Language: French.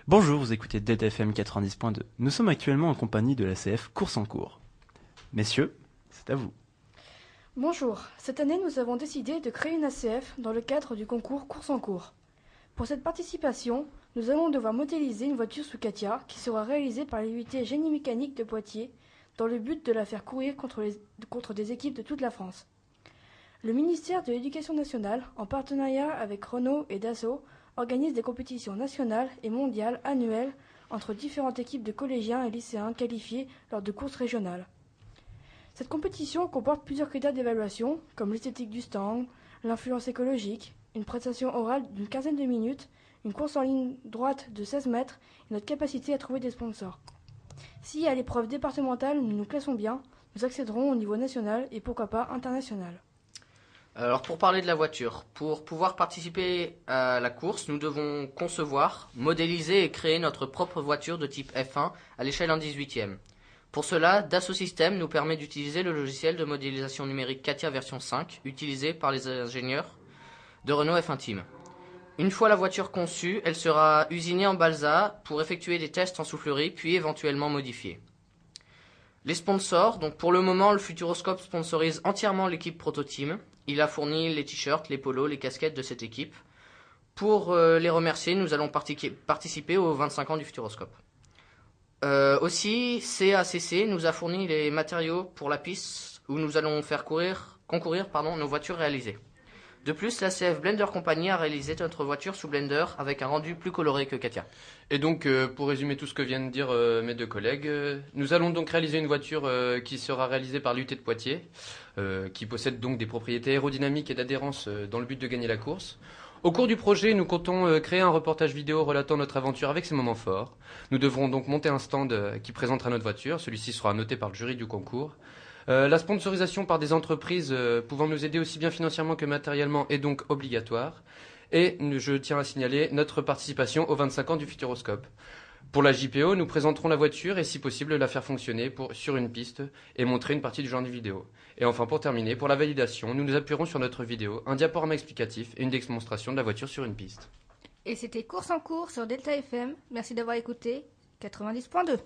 Bonjour, vous écoutez Delta FM 90.2. Nous sommes actuellement en compagnie de l'ACF Course en cours. Messieurs, c'est à vous. Bonjour, cette année nous avons décidé de créer une ACF dans le cadre du concours Course en cours. Pour cette participation, nous allons devoir modéliser une voiture sous Katia qui sera réalisée par l'unité génie mécanique de Poitiers dans le but de la faire courir contre des équipes de toute la France. Le ministère de l'Éducation nationale, en partenariat avec Renault et Dassault, organise des compétitions nationales et mondiales annuelles entre différentes équipes de collégiens et lycéens qualifiés lors de courses régionales. Cette compétition comporte plusieurs critères d'évaluation, comme l'esthétique du stand, l'influence écologique, une prestation orale d'une quinzaine de minutes, une course en ligne droite de 16 mètres et notre capacité à trouver des sponsors. Si à l'épreuve départementale nous nous classons bien, nous accéderons au niveau national et pourquoi pas international. Alors pour parler de la voiture, pour pouvoir participer à la course, nous devons concevoir, modéliser et créer notre propre voiture de type F1 à l'échelle 1/18e. Pour cela, Dassault Systèmes nous permet d'utiliser le logiciel de modélisation numérique Katia version 5, utilisé par les ingénieurs de Renault F1 Team. Une fois la voiture conçue, elle sera usinée en balsa pour effectuer des tests en soufflerie, puis éventuellement modifiée. Les sponsors, donc pour le moment, le Futuroscope sponsorise entièrement l'équipe Prototeam. Il a fourni les t-shirts, les polos, les casquettes de cette équipe. Pour les remercier, nous allons participer aux 25 ans du Futuroscope. Aussi, CACC nous a fourni les matériaux pour la piste où nous allons faire concourir nos voitures réalisées. De plus, la CF Blender Company a réalisé notre voiture sous Blender avec un rendu plus coloré que Katia. Et donc, pour résumer tout ce que viennent de dire mes deux collègues, nous allons donc réaliser une voiture qui sera réalisée par l'UT de Poitiers, qui possède donc des propriétés aérodynamiques et d'adhérence dans le but de gagner la course. Au cours du projet, nous comptons créer un reportage vidéo relatant notre aventure avec ses moments forts. Nous devrons donc monter un stand qui présentera notre voiture. Celui-ci sera noté par le jury du concours. La sponsorisation par des entreprises pouvant nous aider aussi bien financièrement que matériellement est donc obligatoire. Et je tiens à signaler notre participation aux 25 ans du Futuroscope. Pour la JPO, nous présenterons la voiture et si possible la faire fonctionner sur une piste et montrer une partie du genre de vidéo. Et enfin pour terminer, pour la validation, nous nous appuierons sur notre vidéo, un diaporama explicatif et une démonstration de la voiture sur une piste. Et c'était Course en cours sur Delta FM. Merci d'avoir écouté 90.2.